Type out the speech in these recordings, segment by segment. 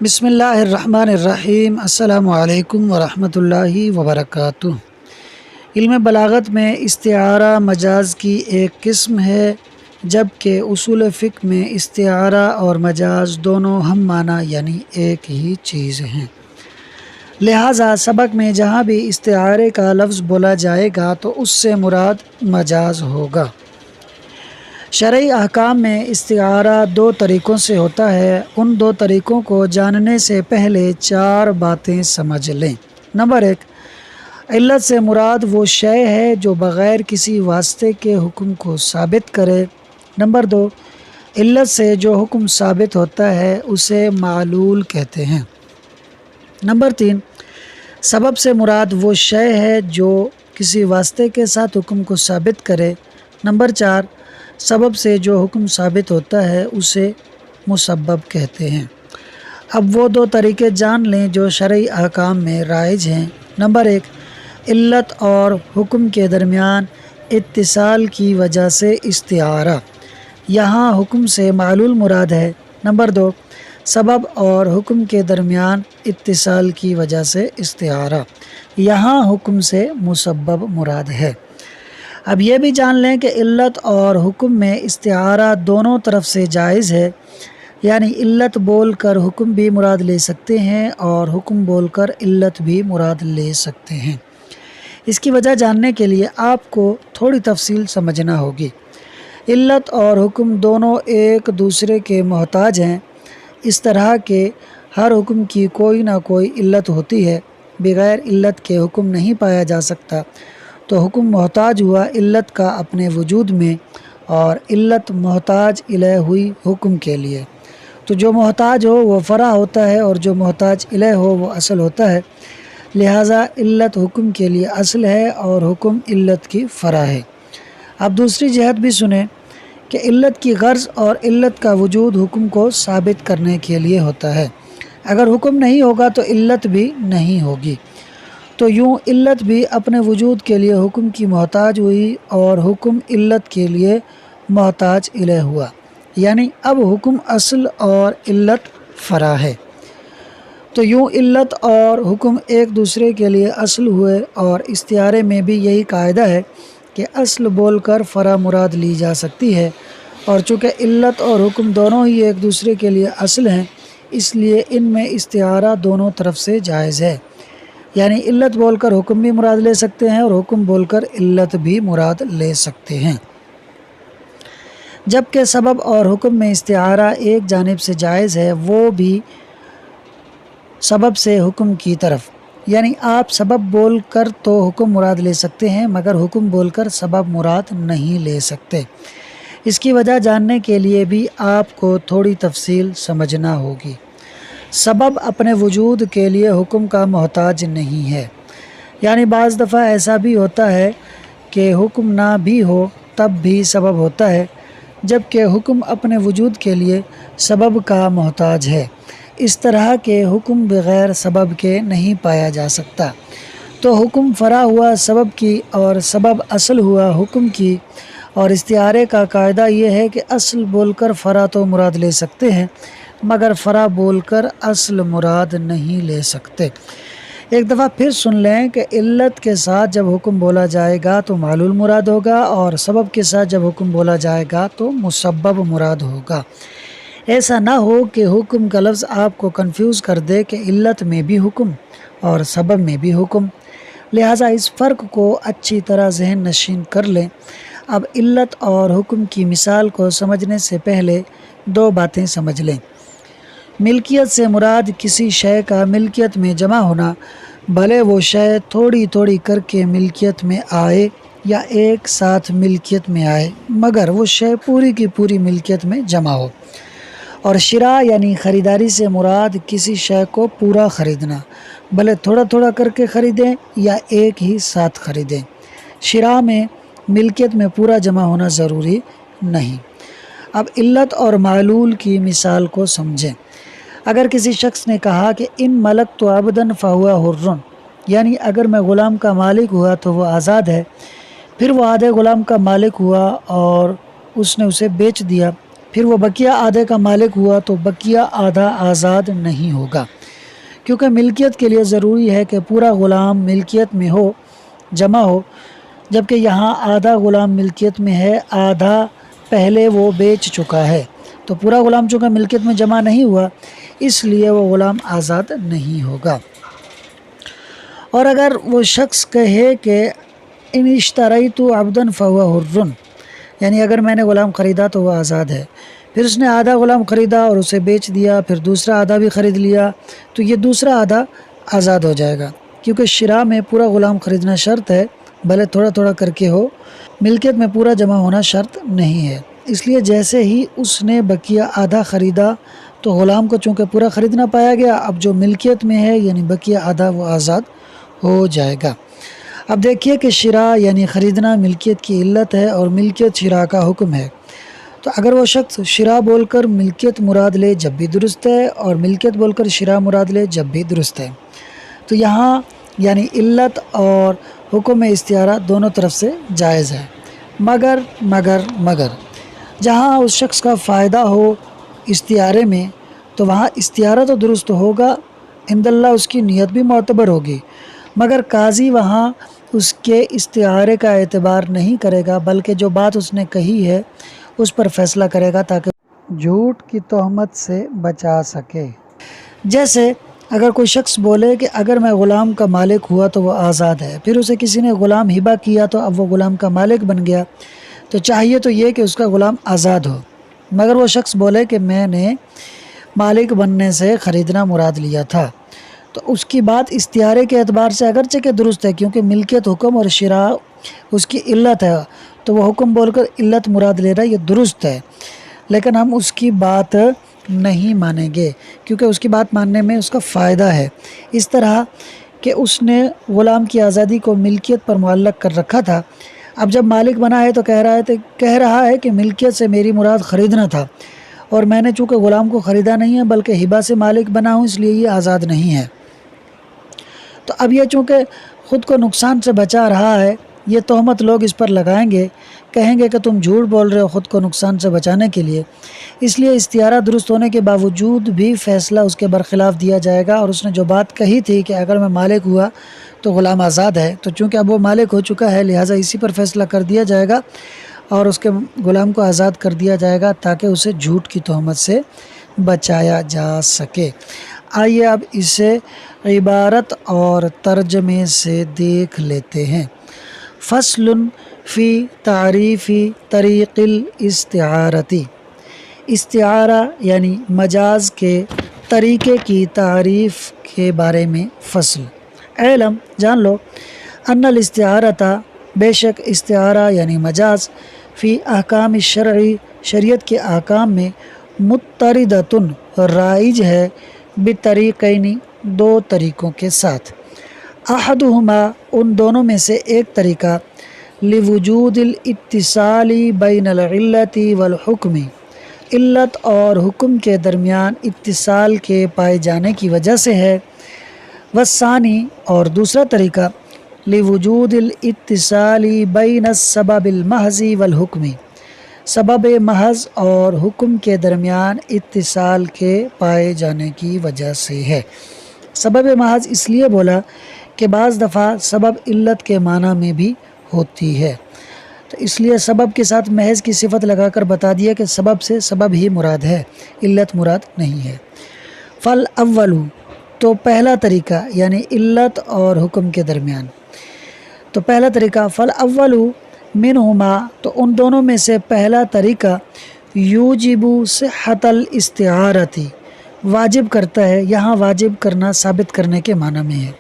بسم اللہ الرحمن الرحیم۔ السلام علیکم ورحمۃ اللہ وبرکاتہ۔ علم بلاغت میں استعارہ مجاز کی ایک قسم ہے، جبکہ اصول فقہ میں استعارہ اور مجاز دونوں ہم معنی یعنی ایک ہی چیز ہیں۔ لہٰذا سبق میں جہاں بھی استعارے کا لفظ بولا جائے گا تو اس سے مراد مجاز ہوگا۔ شرعی احکام میں استعارہ دو طریقوں سے ہوتا ہے۔ ان دو طریقوں کو جاننے سے پہلے چار باتیں سمجھ لیں۔ نمبر 1، علت سے مراد وہ شے ہے جو بغیر کسی واسطے کے حکم کو ثابت کرے۔ نمبر 2، علت سے جو حکم ثابت ہوتا ہے اسے معلول کہتے ہیں۔ نمبر 3، سبب سے مراد وہ شے ہے جو کسی واسطے کے ساتھ حکم کو ثابت کرے۔ نمبر 4، سبب سے جو حکم ثابت ہوتا ہے اسے مسبب کہتے ہیں۔ اب وہ دو طریقے جان لیں جو شرعی احکام میں رائج ہیں۔ نمبر 1، علت اور حکم کے درمیان اتصال کی وجہ سے استعارہ، یہاں حکم سے معلول مراد ہے۔ نمبر 2، سبب اور حکم کے درمیان اتصال کی وجہ سے استعارہ، یہاں حکم سے مسبب مراد ہے۔ اب یہ بھی جان لیں کہ علت اور حکم میں استعارہ دونوں طرف سے جائز ہے، یعنی علت بول کر حکم بھی مراد لے سکتے ہیں اور حکم بول کر علت بھی مراد لے سکتے ہیں۔ اس کی وجہ جاننے کے لیے آپ کو تھوڑی تفصیل سمجھنا ہوگی۔ علت اور حکم دونوں ایک دوسرے کے محتاج ہیں، اس طرح کہ ہر حکم کی کوئی نہ کوئی علت ہوتی ہے۔ بغیر علت کے حکم نہیں پایا جا سکتا، تو حکم محتاج ہوا علت کا اپنے وجود میں، اور علت محتاج الیہ ہوئی حکم کے لیے۔ تو جو محتاج ہو وہ فرع ہوتا ہے اور جو محتاج الیہ ہو وہ اصل ہوتا ہے۔ لہٰذا علت حکم کے لیے اصل ہے اور حکم علت کی فرع ہے۔ اب دوسری جہت بھی سنیں کہ علت کی غرض اور علت کا وجود حکم کو ثابت کرنے کے لیے ہوتا ہے۔ اگر حکم نہیں ہوگا تو علت بھی نہیں ہوگی، تو یوں علت بھی اپنے وجود کے لیے حکم کی محتاج ہوئی اور حکم علت کے لیے محتاج الیہ ہوا، یعنی اب حکم اصل اور علت فرع ہے۔ تو یوں علت اور حکم ایک دوسرے کے لیے اصل ہوئے، اور استعارے میں بھی یہی قاعدہ ہے کہ اصل بول کر فرع مراد لی جا سکتی ہے، اور چونکہ علت اور حکم دونوں ہی ایک دوسرے کے لیے اصل ہیں اس لیے ان میں استعارہ دونوں طرف سے جائز ہے، یعنی علت بول کر حکم بھی مراد لے سکتے ہیں اور حکم بول کر علت بھی مراد لے سکتے ہیں۔ جبکہ سبب اور حکم میں استعارہ ایک جانب سے جائز ہے، وہ بھی سبب سے حکم کی طرف، یعنی آپ سبب بول کر تو حکم مراد لے سکتے ہیں مگر حکم بول کر سبب مراد نہیں لے سکتے۔ اس کی وجہ جاننے کے لیے بھی آپ کو تھوڑی تفصیل سمجھنا ہوگی۔ سبب اپنے وجود کے لیے حکم کا محتاج نہیں ہے، یعنی بعض دفعہ ایسا بھی ہوتا ہے کہ حکم نہ بھی ہو تب بھی سبب ہوتا ہے، جبکہ حکم اپنے وجود کے لیے سبب کا محتاج ہے۔ اس طرح کے حکم بغیر سبب کے نہیں پایا جا سکتا۔ تو حکم فرع ہوا سبب کی اور سبب اصل ہوا حکم کی، اور استعارے کا قاعدہ یہ ہے کہ اصل بول کر فرع تو مراد لے سکتے ہیں مگر فرع بول کر اصل مراد نہیں لے سکتے۔ ایک دفعہ پھر سن لیں کہ علت کے ساتھ جب حکم بولا جائے گا تو معلول مراد ہوگا، اور سبب کے ساتھ جب حکم بولا جائے گا تو مسبب مراد ہوگا۔ ایسا نہ ہو کہ حکم کا لفظ آپ کو کنفیوز کر دے کہ علت میں بھی حکم اور سبب میں بھی حکم۔ لہٰذا اس فرق کو اچھی طرح ذہن نشین کر لیں۔ اب علت اور حکم کی مثال کو سمجھنے سے پہلے دو باتیں سمجھ لیں۔ ملکیت سے مراد کسی شے کا ملکیت میں جمع ہونا، بھلے وہ شے تھوڑی تھوڑی کر کے ملکیت میں آئے یا ایک ساتھ ملکیت میں آئے، مگر وہ شے پوری کی پوری ملکیت میں جمع ہو۔ اور شراء یعنی خریداری سے مراد کسی شے کو پورا خریدنا، بھلے تھوڑا تھوڑا کر کے خریدیں یا ایک ہی ساتھ خریدیں۔ شراء میں ملکیت میں پورا جمع ہونا ضروری نہیں۔ اب علت اور معلول کی مثال کو سمجھیں۔ اگر کسی شخص نے کہا کہ ان ملک تو عبداً فہو حر، یعنی اگر میں غلام کا مالک ہوا تو وہ آزاد ہے، پھر وہ آدھے غلام کا مالک ہوا اور اس نے اسے بیچ دیا، پھر وہ بقیہ آدھے کا مالک ہوا تو بقیہ آدھا آزاد نہیں ہوگا، کیونکہ ملکیت کے لیے ضروری ہے کہ پورا غلام ملکیت میں ہو، جمع ہو، جبکہ یہاں آدھا غلام ملکیت میں ہے، آدھا پہلے وہ بیچ چکا ہے، تو پورا غلام چونکہ ملکیت میں جمع نہیں ہوا اس لیے وہ غلام آزاد نہیں ہوگا۔ اور اگر وہ شخص کہے کہ ان اشتریت عبدا فهو حر، یعنی اگر میں نے غلام خریدا تو وہ آزاد ہے، پھر اس نے آدھا غلام خریدا اور اسے بیچ دیا، پھر دوسرا آدھا بھی خرید لیا، تو یہ دوسرا آدھا آزاد ہو جائے گا، کیونکہ شراء میں پورا غلام خریدنا شرط ہے، بھلے تھوڑا تھوڑا کر کے ہو، ملکیت میں پورا جمع ہونا شرط نہیں ہے۔ اس لیے جیسے ہی اس نے بقیہ آدھا خریدا تو غلام کو چونکہ پورا خریدنا پایا گیا، اب جو ملکیت میں ہے یعنی بقیہ آدھا وہ آزاد ہو جائے گا۔ اب دیکھیے کہ شراء یعنی خریدنا ملکیت کی علت ہے اور ملکیت شراء کا حکم ہے، تو اگر وہ شخص شراء بول کر ملکیت مراد لے جب بھی درست ہے اور ملکیت بول کر شراء مراد لے جب بھی درست ہے، تو یہاں یعنی علت اور حکم استعارہ دونوں طرف سے جائز ہے، مگر جہاں اس شخص کا فائدہ ہو استعارے میں تو وہاں استعارہ تو درست ہوگا، عند اللہ اس کی نیت بھی معتبر ہوگی، مگر قاضی وہاں اس کے استعارے کا اعتبار نہیں کرے گا، بلکہ جو بات اس نے کہی ہے اس پر فیصلہ کرے گا تاکہ جھوٹ کی تہمت سے بچا سکے۔ جیسے اگر کوئی شخص بولے کہ اگر میں غلام کا مالک ہوا تو وہ آزاد ہے، پھر اسے کسی نے غلام ہبہ کیا تو اب وہ غلام کا مالک بن گیا، تو چاہیے تو یہ کہ اس کا غلام آزاد ہو، مگر وہ شخص بولے کہ میں نے مالک بننے سے خریدنا مراد لیا تھا، تو اس کی بات استعارے کے اعتبار سے اگرچہ کہ درست ہے، کیونکہ ملکیت حکم اور شراء اس کی علت ہے، تو وہ حکم بول کر علت مراد لے رہا ہے، یہ درست ہے، لیکن ہم اس کی بات نہیں مانیں گے، کیونکہ اس کی بات ماننے میں اس کا فائدہ ہے، اس طرح کہ اس نے غلام کی آزادی کو ملکیت پر معلق کر رکھا تھا، اب جب مالک بنا ہے تو کہہ رہا ہے کہ ملکیت سے میری مراد خریدنا تھا، اور میں نے چونکہ غلام کو خریدا نہیں ہے بلکہ ہبہ سے مالک بنا ہوں، اس لیے یہ آزاد نہیں ہے، تو اب یہ چونکہ خود کو نقصان سے بچا رہا ہے، یہ تہمت لوگ اس پر لگائیں گے، کہیں گے کہ تم جھوٹ بول رہے ہو خود کو نقصان سے بچانے کے لیے، اس لیے استعارہ درست ہونے کے باوجود بھی فیصلہ اس کے برخلاف دیا جائے گا، اور اس نے جو بات کہی تھی کہ اگر میں مالک ہوا تو غلام آزاد ہے، تو چونکہ اب وہ مالک ہو چکا ہے لہٰذا اسی پر فیصلہ کر دیا جائے گا اور اس کے غلام کو آزاد کر دیا جائے گا تاکہ اسے جھوٹ کی تہمت سے بچایا جا سکے۔ آئیے اب اسے عبارت اور ترجمے سے دیکھ لیتے ہیں۔ فصل فی تعریف طریق الاستعارتی، استعارہ یعنی مجاز کے طریقے کی تعریف کے بارے میں فصل۔ علم جان لو، ان الاستعارۃ بے شک استعارہ یعنی مجاز، فی احکام الشرعی شریعت کے احکام میں متردۃ رائج ہے، بطریقین دو طریقوں کے ساتھ، احدہما ان دونوں میں سے ایک طریقہ، لوجود الاتصال بین العلت والحکم، علت اور حکم کے درمیان اتصال کے پائے جانے کی وجہ سے ہے، والثانی اور دوسرا طریقہ، لوجود الاتصال بین السبب المحض والحکم، سبب محض اور حکم کے درمیان اتصال کے پائے جانے کی وجہ سے ہے۔ سبب محض اس لیے بولا کہ بعض دفعہ سبب علت کے معنی میں بھی ہوتی ہے، تو اس لیے سبب کے ساتھ محض کی صفت لگا کر بتا دیا کہ سبب سے سبب ہی مراد ہے، علت مراد نہیں ہے۔ فالاول تو پہلا طریقہ یعنی علت اور حکم کے درمیان، تو پہلا طریقہ فالاول منہما تو ان دونوں میں سے پہلا طریقہ، یوجب صحت الاستعارتی واجب کرتا ہے، یہاں واجب کرنا ثابت کرنے کے معنی میں ہے،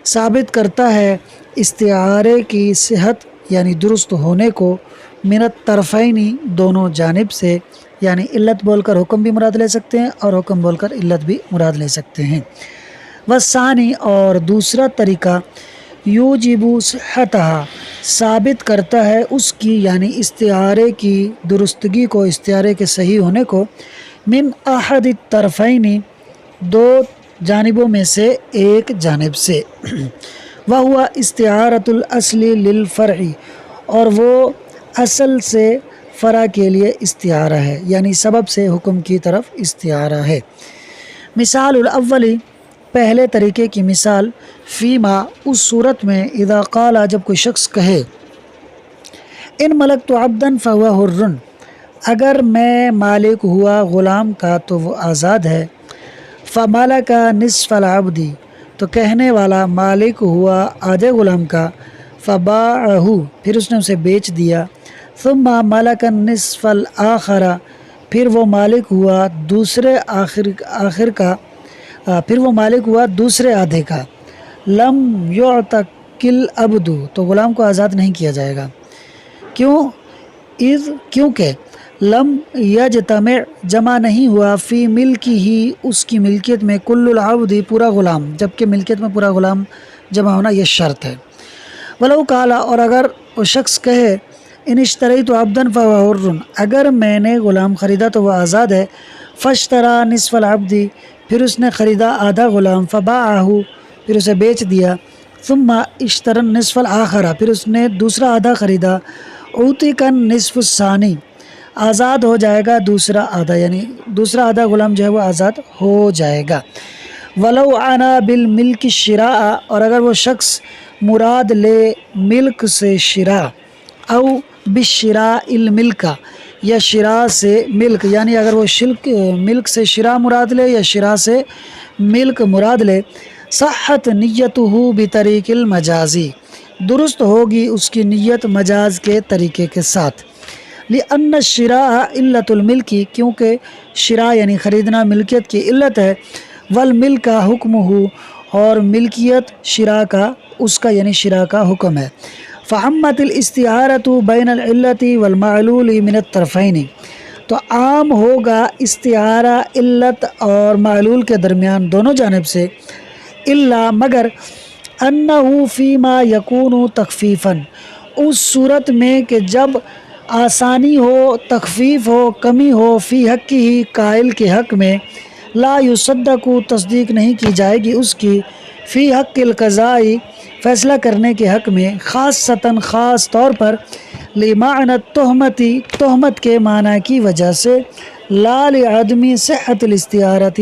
ثابت کرتا ہے استعارے کی صحت یعنی درست ہونے کو، من الطرفین دونوں جانب سے، یعنی علت بول کر حکم بھی مراد لے سکتے ہیں اور حکم بول کر علت بھی مراد لے سکتے ہیں۔ والثانی اور دوسرا طریقہ، یوجب صحتہا ثابت کرتا ہے اس کی یعنی استعارے کی درستگی کو، استعارے کے صحیح ہونے کو، من احد الطرفین دو جانبوں میں سے ایک جانب سے، وہو استعارۃ الاصل للفرع اور وہ اصل سے فرع کے لیے استعارہ ہے، یعنی سبب سے حکم کی طرف استعارہ ہے۔ مثال الاولی، پہلے طریقے کی مثال، فیما، اس صورت میں، اذا قال، جب کوئی شخص کہے، ان ملکت عبدا فهو حر، اگر میں مالک ہوا غلام کا تو وہ آزاد ہے، فملک نصف العبد، تو کہنے والا مالک ہوا آدھے غلام کا، فباعہ، پھر اس نے اسے بیچ دیا، ثم ملک النصف الآخر، پھر وہ مالک ہوا دوسرے آخر کا، پھر وہ مالک ہوا دوسرے آدھے کا، لم یعتق العبد، تو غلام کو آزاد نہیں کیا جائے گا۔ کیونکہ لم یجتمع، جمع نہیں ہوا، فی ملکی ہی، اس کی ملکیت میں، کل العبد، پورا غلام، جبکہ ملکیت میں پورا غلام جمع ہونا یہ شرط ہے۔ ولو قالا، اور اگر وہ شخص کہے، ان اشتریت عبدا فهو حر، اگر میں نے غلام خریدا تو وہ آزاد ہے، فاشترى نصف العبد، پھر اس نے خریدا آدھا غلام، فباعہ، پھر اسے بیچ دیا، ثم اشترى النصف الآخر، پھر اس نے دوسرا آدھا خریدا، اعتق النصف الثانی، آزاد ہو جائے گا دوسرا آدھا، یعنی دوسرا آدھا غلام جو ہے وہ آزاد ہو جائے گا۔ ولو عنا بالملک الشراء، اور اگر وہ شخص مراد لے ملک سے شراء، او بالشراء الملک، یا شراء سے ملک، یعنی اگر وہ ملک سے شراء مراد لے یا شراء سے ملک مراد لے، صحت نیتہ بطریق المجازی، درست ہوگی اس کی نیت مجاز کے طریقے کے ساتھ، لأن الشراء علت الملک، کیونکہ شراء یعنی خریدنا ملکیت کی علت ہے، والملک حکمہ، اور ملکیت شراء کا اس کا یعنی شراء کا حکم ہے۔ فعمت الاستعارۃ بین العلت والمعلول من الطرفین، تو عام ہوگا استعارہ علت اور معلول کے درمیان دونوں جانب سے، الا، مگر، انہ فیما یکون تخفیفا، اس صورت میں کہ جب آسانی ہو، تخفیف ہو، کمی ہو، فی حق ہی، قائل کے حق میں، لا یصدق، تصدیق نہیں کی جائے گی اس کی، فی حق القضاء، فیصلہ کرنے کے حق میں، خاصتاً، خاص طور پر، لمعنی التہمت، تہمت کے معنی کی وجہ سے، لا لعدم صحت الاستعارۃ،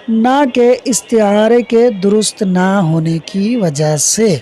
نہ کہ استعارے کے درست نہ ہونے کی وجہ سے۔